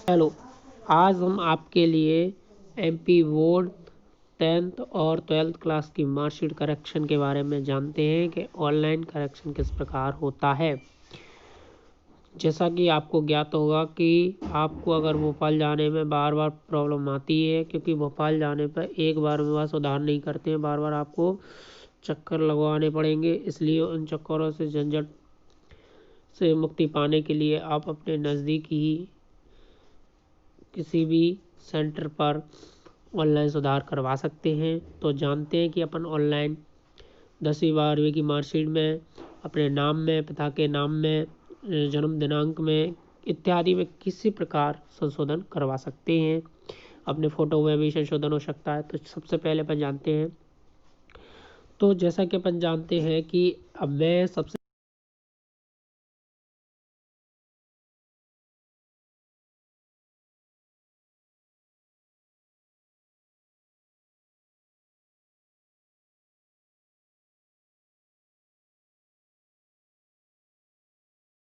Hello, आज हम आपके लिए एमपी बोर्ड 10th और 12th क्लास की मार्कशीट करेक्शन के बारे में जानते हैं कि ऑनलाइन करेक्शन किस प्रकार होता है। जैसा कि आपको ज्ञात होगा कि आपको अगर भोपाल जाने में बार बार प्रॉब्लम आती है, क्योंकि भोपाल जाने पर एक बार में वह सुधार नहीं करते हैं, बार बार आपको चक्कर लगवाने पड़ेंगे। इसलिए उन चक्करों से झंझट से मुक्ति पाने के लिए आप अपने नज़दीक ही किसी भी सेंटर पर ऑनलाइन सुधार करवा सकते हैं। तो जानते हैं कि अपन ऑनलाइन 10वीं 12वीं की मार्कशीट में अपने नाम में, पिता के नाम में, जन्म दिनांक में इत्यादि में किसी प्रकार संशोधन करवा सकते हैं। अपने फ़ोटो में भी संशोधन हो सकता है। तो सबसे पहले अपन जानते हैं, तो जैसा कि अपन जानते हैं कि अब मैं सबसे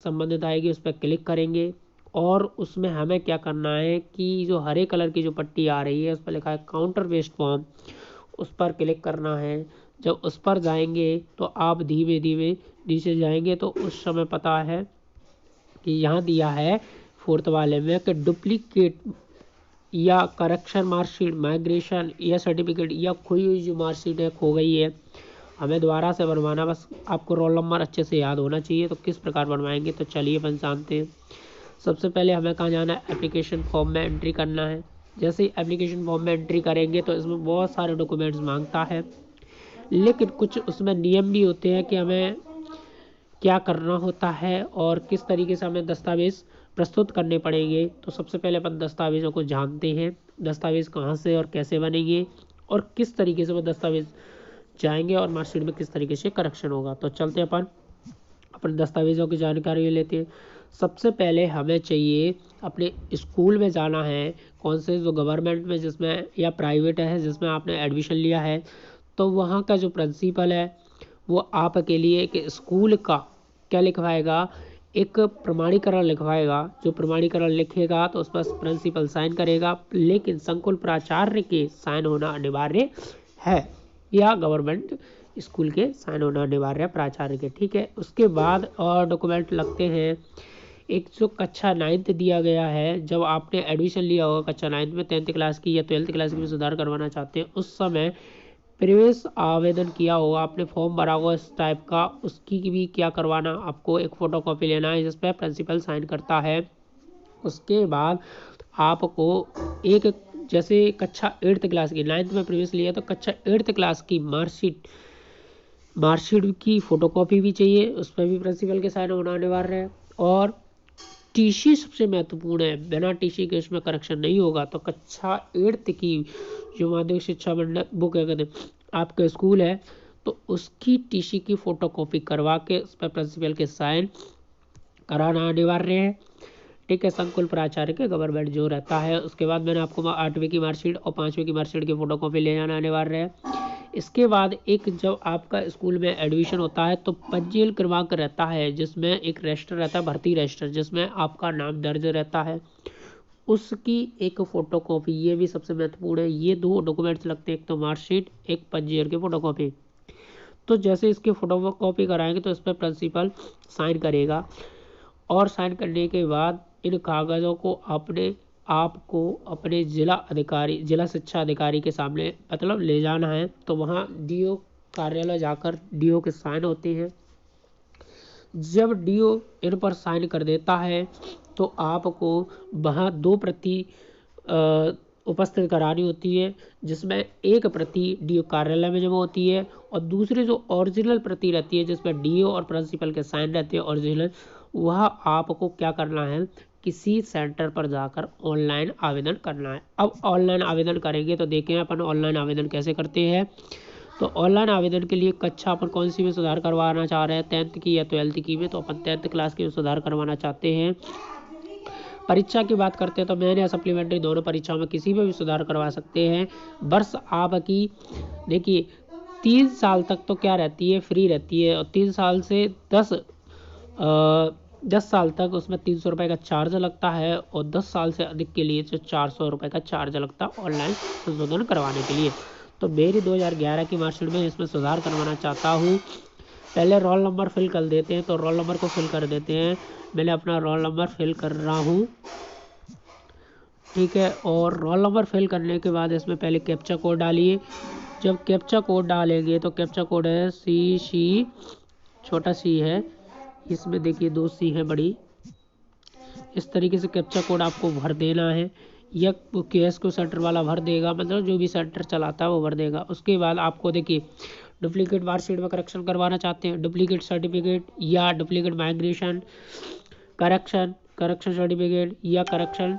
संबंधित आएगी, उस पर क्लिक करेंगे और उसमें हमें क्या करना है कि जो हरे कलर की जो पट्टी आ रही है उस पर लिखा है काउंटर बेस्ड फॉर्म, उस पर क्लिक करना है। जब उस पर जाएंगे तो आप धीमे धीमे नीचे जाएंगे तो उस समय पता है कि यहाँ दिया है 4th वाले में कि डुप्लीकेट या करेक्शन मार्कशीट, माइग्रेशन या सर्टिफिकेट या खोई हुई जो मार्कशीट है, खो गई है, हमें दोबारा से बनवाना। बस आपको रोल नंबर अच्छे से याद होना चाहिए। तो किस प्रकार बनवाएंगे, तो चलिए अपन जानते हैं। सबसे पहले हमें कहाँ जाना है, एप्लीकेशन फॉर्म में एंट्री करना है। जैसे ही एप्लीकेशन फॉर्म में एंट्री करेंगे तो इसमें बहुत सारे डॉक्यूमेंट्स मांगता है, लेकिन कुछ उसमें नियम भी होते हैं कि हमें क्या करना होता है और किस तरीके से हमें दस्तावेज़ प्रस्तुत करने पड़ेंगे। तो सबसे पहले अपन दस्तावेज़ों को जानते हैं, दस्तावेज़ कहाँ से और कैसे बनेंगे और किस तरीके से वो दस्तावेज़ जाएंगे और मार्कशीट में किस तरीके से करेक्शन होगा। तो चलते अपन अपने दस्तावेज़ों की जानकारी लेते हैं। सबसे पहले हमें चाहिए अपने स्कूल में जाना है, कौन से जो गवर्नमेंट में जिसमें या प्राइवेट है जिसमें आपने एडमिशन लिया है, तो वहाँ का जो प्रिंसिपल है वो आपके लिए एक स्कूल का क्या लिखवाएगा, एक प्रमाणीकरण लिखवाएगा। जो प्रमाणीकरण लिखेगा तो उस पर प्रिंसिपल साइन करेगा, लेकिन संकुल प्राचार्य के साइन होना अनिवार्य है या गवर्नमेंट स्कूल के साइन होना अनिवार्य है, प्राचार्य के। ठीक है, उसके बाद और डॉक्यूमेंट लगते हैं। एक जो कक्षा 9th दिया गया है, जब आपने एडमिशन लिया होगा कक्षा 9th में, 10th क्लास की या 12th क्लास की में सुधार करवाना चाहते हैं, उस समय प्रवेश आवेदन किया होगा, आपने फॉर्म भरा होगा इस टाइप का, उसकी भी क्या करवाना, आपको एक फ़ोटो कॉपी लेना है जिस पर प्रिंसिपल साइन करता है। उसके बाद आपको एक, जैसे कक्षा 8th क्लास की, 9th में प्रवेश लिया तो कक्षा 8th क्लास की मार्कशीट की फ़ोटोकॉपी भी चाहिए, उस पर भी प्रिंसिपल के साइन होना अनिवार्य है। और टीसी सबसे महत्वपूर्ण है, बिना टीसी के इसमें करेक्शन नहीं होगा। तो कक्षा 8th की जो माध्यमिक शिक्षा मंडल वो क्या कहते हैं आपका स्कूल है, तो उसकी टीसी की फ़ोटोकॉपी करवा के उस पर प्रिंसिपल के साइन कराना अनिवार्य है। ठीक है, संकुल प्राचार्य के गवर्नमेंट जो रहता है। उसके बाद मैंने आपको 8वीं की मार्कशीट और 5वीं की मार्कशीट की फ़ोटोकॉपी ले जाना अनिवार्य है। इसके बाद एक, जब आपका स्कूल में एडमिशन होता है तो पंजीयन क्रमांक रहता है, जिसमें एक रजिस्टर रहता है, भर्ती रजिस्टर, जिसमें आपका नाम दर्ज रहता है, उसकी एक फ़ोटोकॉपी, ये भी सबसे महत्वपूर्ण है। ये दो डॉक्यूमेंट्स लगते हैं, एक तो मार्कशीट, एक पंजीयन की फ़ोटोकॉपी। तो जैसे इसकी फ़ोटोकॉपी कराएंगे तो इस पर प्रिंसिपल साइन करेगा और साइन करने के बाद इन कागज़ों को आपको अपने जिला शिक्षा अधिकारी के सामने मतलब ले जाना है। तो वहाँ डीओ कार्यालय जाकर डीओ के साइन होते हैं। जब डीओ इन पर साइन कर देता है तो आपको वहाँ 2 प्रति उपस्थित करानी होती है, जिसमें एक प्रति डीओ कार्यालय में जमा होती है और दूसरी जो ओरिजिनल प्रति रहती है जिसमें डीओ और प्रिंसिपल के साइन रहते हैं ओरिजिनल, वह आपको क्या करना है, किसी सेंटर पर जाकर ऑनलाइन आवेदन करना है। अब ऑनलाइन आवेदन करेंगे तो देखें अपन ऑनलाइन आवेदन कैसे करते हैं। तो ऑनलाइन आवेदन के लिए कक्षा अपन कौन सी में सुधार करवाना चाह रहे हैं, 10th की या 12th की में, तो अपन 10th क्लास की में सुधार करवाना चाहते हैं। परीक्षा की बात करते हैं तो मेन या सप्लीमेंट्री दोनों परीक्षाओं में किसी में भी सुधार करवा सकते हैं। वर्ष आपकी देखिए 3 साल तक तो क्या रहती है, फ्री रहती है, और 3 साल से 10 10 साल तक उसमें 300 रुपये का चार्ज लगता है और 10 साल से अधिक के लिए जो 400 रुपये का चार्ज लगता है ऑनलाइन संशोधन करवाने के लिए। तो मेरी 2011 की मार्कशीट में इसमें सुधार करवाना चाहता हूँ। पहले रोल नंबर फिल कर देते हैं, तो रोल नंबर को फिल कर देते हैं। मैंने अपना रोल नंबर फिल कर रहा हूँ, ठीक है। और रोल नंबर फिल करने के बाद इसमें पहले कैप्चा कोड डालिए। जब कैप्चा कोड डालेंगे तो कैप्चा कोड है सी, छोटा सी है, इसमें देखिए 2 सी है बड़ी। इस तरीके से कैप्चा कोड आपको भर देना है, या केस को सेंटर वाला भर देगा, मतलब जो भी सेंटर चलाता है वो भर देगा। उसके बाद आपको देखिए डुप्लीकेट मार्कशीट में करेक्शन करवाना चाहते हैं, डुप्लीकेट सर्टिफिकेट या डुप्लीकेट माइग्रेशन, करेक्शन सर्टिफिकेट या करेक्शन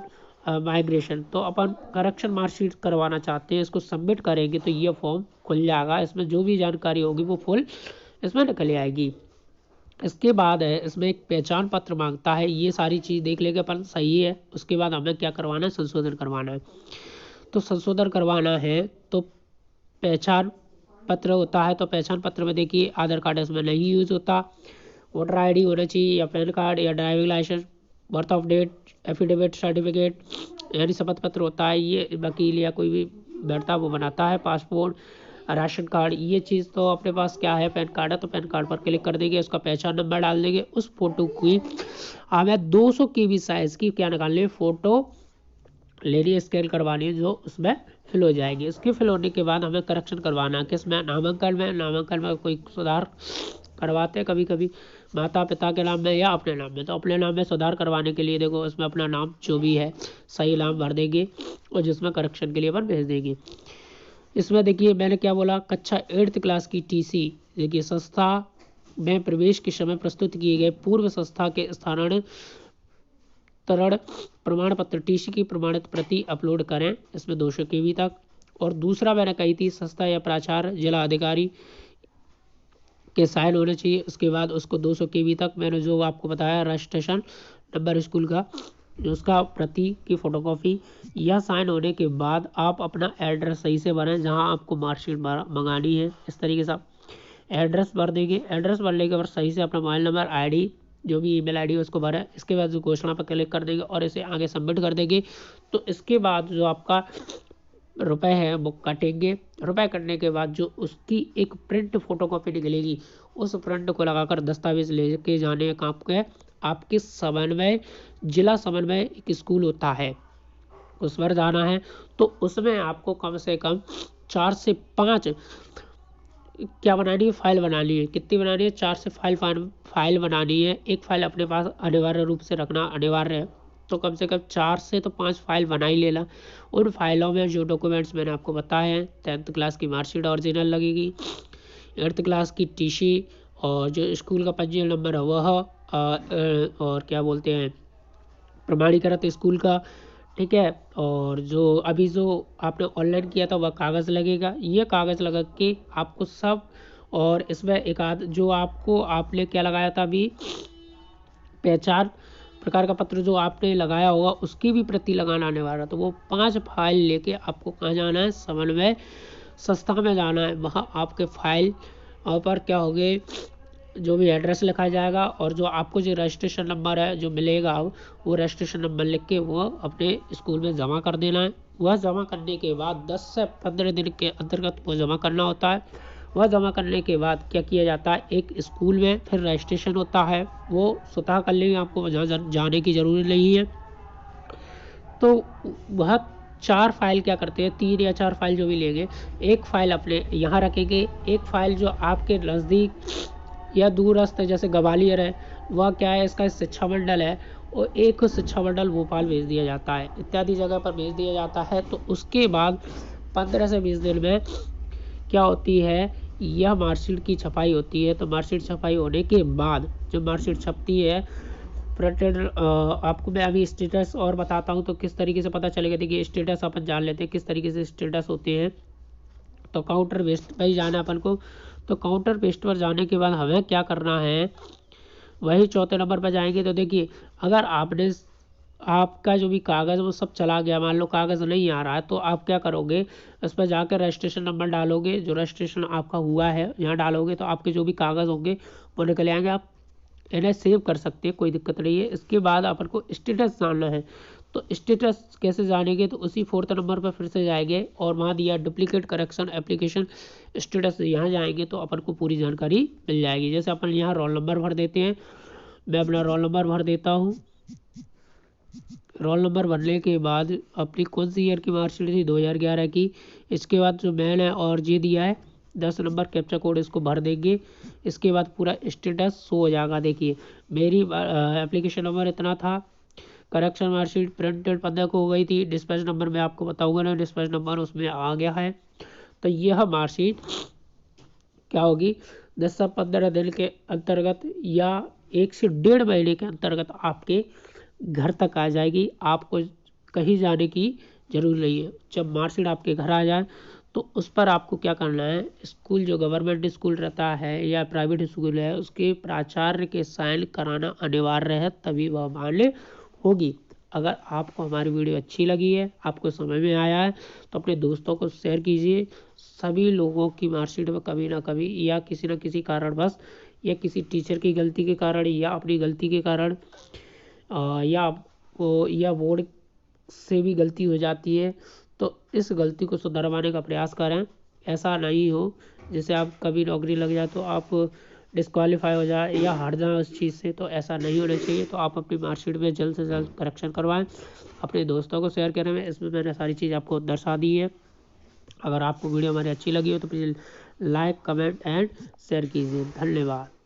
माइग्रेशन। तो अपन करेक्शन मार्कशीट करवाना चाहते हैं, इसको सबमिट करेंगे तो ये फॉर्म खुल जाएगा। इसमें जो भी जानकारी होगी वो फुल इसमें निकल आएगी। इसके बाद है इसमें एक पहचान पत्र मांगता है। ये सारी चीज़ देख लेंगे अपन सही है। उसके बाद हमें क्या करवाना है, संशोधन करवाना है। तो संशोधन करवाना है तो पहचान पत्र होता है। तो पहचान पत्र में देखिए आधार कार्ड इसमें नहीं यूज़ होता, वोटर आईडी होना चाहिए या पैन कार्ड या driving licence, birth of date, affidavit certificate यानी शपथ पत्र होता है, ये वकील या कोई भी बैठता वो बनाता है, पासपोर्ट, राशन कार्ड, ये चीज़ तो अपने पास क्या है, पैन कार्ड है। तो पैन कार्ड पर क्लिक कर देंगे, उसका पहचान नंबर डाल देंगे। उस फोटो की हमें 200 KB साइज़ की क्या निकालनी है, फ़ोटो लेनी है, स्कैन करवानी है, जो उसमें फिल हो जाएगी। इसके फिल होने के बाद हमें करेक्शन करवाना है किसमें, नामांकन में कोई सुधार करवाते हैं कभी कभी माता पिता के नाम में या अपने नाम में। तो अपने नाम में सुधार करवाने के लिए देखो इसमें अपना नाम जो भी है सही नाम भर देंगे और जिसमें करेक्शन के लिए अपन भेज देंगे। इसमें देखिए मैंने क्या बोला, कक्षा 8th क्लास की TC देखिए संस्था में प्रवेश के समय प्रस्तुत किए गए पूर्व संस्था के स्थानांतरण प्रमाण पत्र TC की प्रमाणित प्रति अपलोड करें, इसमें 200 KB तक। और दूसरा मैंने कही थी संस्था या प्राचार्य जिला अधिकारी के साइन होने चाहिए। उसके बाद उसको 200 KB तक मैंने जो आपको बताया रजिस्ट्रेशन नंबर स्कूल का उसका प्रति की फोटोकॉपी, यह साइन होने के बाद आप अपना एड्रेस सही से भरें जहां आपको मार्कशीट मंगानी है। इस तरीके से एड्रेस भर देंगे। एड्रेस भरने के बाद सही से अपना मोबाइल नंबर, ID, जो भी ईमेल ID उसको भरें। इसके बाद जो घोषणा पर क्लिक कर देंगे और इसे आगे सबमिट कर देंगे। तो इसके बाद जो आपका रुपए है वो कटेंगे। रुपए कटने के बाद जो उसकी एक प्रिंट फोटोकॉपी निकलेगी, उस प्रिंट को लगाकर दस्तावेज लेके जाने का आपके समन्वय जिला समन्वय एक स्कूल होता है उस पर जाना है। तो उसमें आपको कम से कम 4 से 5 क्या बनानी है, फाइल बनानी है। कितनी बनानी है, 4 से फाइल बनानी है। एक फाइल अपने पास अनिवार्य रूप से रखना अनिवार्य है। तो कम से कम 4 से तो 5 फाइल बना ही लेना। उन फाइलों में जो डॉक्यूमेंट्स मैंने आपको बताए हैं, 10th क्लास की मार्कशीट ओरिजिनल लगेगी, 8th क्लास की TC और जो स्कूल का पंजीयन नंबर है वह, और क्या बोलते हैं प्रमाणीकृत स्कूल का, ठीक है। और जो अभी जो आपने ऑनलाइन किया था वह कागज़ लगेगा, ये कागज़ लगा के आपको सब। और इसमें एक आध जो आपने क्या लगाया था अभी, पहचान प्रकार का पत्र जो आपने लगाया होगा उसकी भी प्रति लगाना आने वाला। तो वो 5 फाइल लेके आपको कहाँ जाना है, समन्वय संस्था में जाना है। वहाँ आपके फाइल पर क्या होगे, जो भी एड्रेस लिखा जाएगा और जो आपको जो रजिस्ट्रेशन नंबर है जो मिलेगा वो रजिस्ट्रेशन नंबर लिख के वो अपने स्कूल में जमा कर देना है। वह जमा करने के बाद 10 से 15 दिन के अंतर्गत वो जमा करना होता है। वह जमा करने के बाद क्या किया जाता है, एक स्कूल में फिर रजिस्ट्रेशन होता है, वो स्वतः कर लेंगे, आपको जाने की ज़रूरत नहीं है। तो वह 4 फाइल क्या करते हैं, 3 या 4 फाइल जो भी लेंगे, एक फाइल अपने यहाँ रखेंगे, एक फाइल जो आपके नज़दीक या दूरस्थ जैसे ग्वालियर है वह क्या है, इसका शिक्षा मंडल है, और एक शिक्षा मंडल भोपाल भेज दिया जाता है, इत्यादि जगह पर भेज दिया जाता है। तो उसके बाद 15 से 20 दिन में क्या होती है, यह मार्कशीट की छपाई होती है। तो मार्कशीट छपाई होने के बाद जो मार्कशीट छपती है प्रिंटेड, आपको मैं अभी स्टेटस और बताता हूँ तो किस तरीके से पता चलेगा। देखिए स्टेटस अपन जान लेते हैं किस तरीके से स्टेटस होते हैं। तो काउंटर बेस्ड पर ही जाना अपन को। तो काउंटर बेस्ड पर जाने के बाद हमें क्या करना है, वही 4थे नंबर पर जाएंगे। तो देखिए अगर आपका जो भी कागज़ वो सब चला गया, मान लो कागज़ नहीं आ रहा है, तो आप क्या करोगे, उस पर जाकर रजिस्ट्रेशन नंबर डालोगे, जो रजिस्ट्रेशन आपका हुआ है यहाँ डालोगे, तो आपके जो भी कागज़ होंगे वो निकल आएंगे। आप इन्हें सेव कर सकते हैं, कोई दिक्कत नहीं है। इसके बाद अपन को स्टेटस जानना है, तो स्टेटस कैसे जानेंगे, तो उसी 4th नंबर पर फिर से जाएंगे और वहाँ दिया डुप्लीकेट करेक्शन एप्लीकेशन स्टेटस, यहाँ जाएंगे तो अपन को पूरी जानकारी मिल जाएगी। जैसे अपन यहाँ रोल नंबर भर देते हैं, मैं अपना रोल नंबर भर देता हूँ। रोल नंबर भरने के बाद अपनी कौन सी ईयर की मार्कशीट थी, 2011 की। इसके बाद जो मैन है और जे दिया है 10 नंबर कैप्चा कोड, इसको भर देंगे। इसके बाद पूरा स्टेटस शो हो जाएगा। देखिए मेरी एप्लीकेशन नंबर इतना था, करेक्शन मार्कशीट प्रिंटेड 15 को हो गई थी, डिस्पैच नंबर मैं आपको बताऊंगा ना, डिस्पैच नंबर उसमें आ गया है। तो यह मार्कशीट क्या होगी, 10 से 15 दिन के अंतर्गत या 1 से 1.5 महीने के अंतर्गत आपके घर तक आ जाएगी। आपको कहीं जाने की जरूरत नहीं है। जब मार्कशीट आपके घर आ जाए तो उस पर आपको क्या करना है, स्कूल जो गवर्नमेंट स्कूल रहता है या प्राइवेट स्कूल है उसके प्राचार्य के साइन कराना अनिवार्य है, तभी वह मान्य होगी। अगर आपको हमारी वीडियो अच्छी लगी है, आपको समझ में आया है, तो अपने दोस्तों को शेयर कीजिए। सभी लोगों की मार्कशीट में कभी ना कभी या किसी न किसी कारणवश या किसी टीचर की गलती के कारण या अपनी गलती के कारण या बोर्ड से भी गलती हो जाती है। तो इस गलती को सुधरवाने का प्रयास करें। ऐसा नहीं हो जैसे आप कभी नौकरी लग जाए तो आप डिस्क्वालीफाई हो जाए या हार जाए उस चीज़ से, तो ऐसा नहीं होना चाहिए। तो आप अपनी मार्कशीट में जल्द से जल्द करेक्शन करवाएं। अपने दोस्तों को शेयर करें, इसमें मैंने सारी चीज़ आपको दर्शा दी है। अगर आपको वीडियो हमारी अच्छी लगी हो तो please like comment and share कीजिए। धन्यवाद।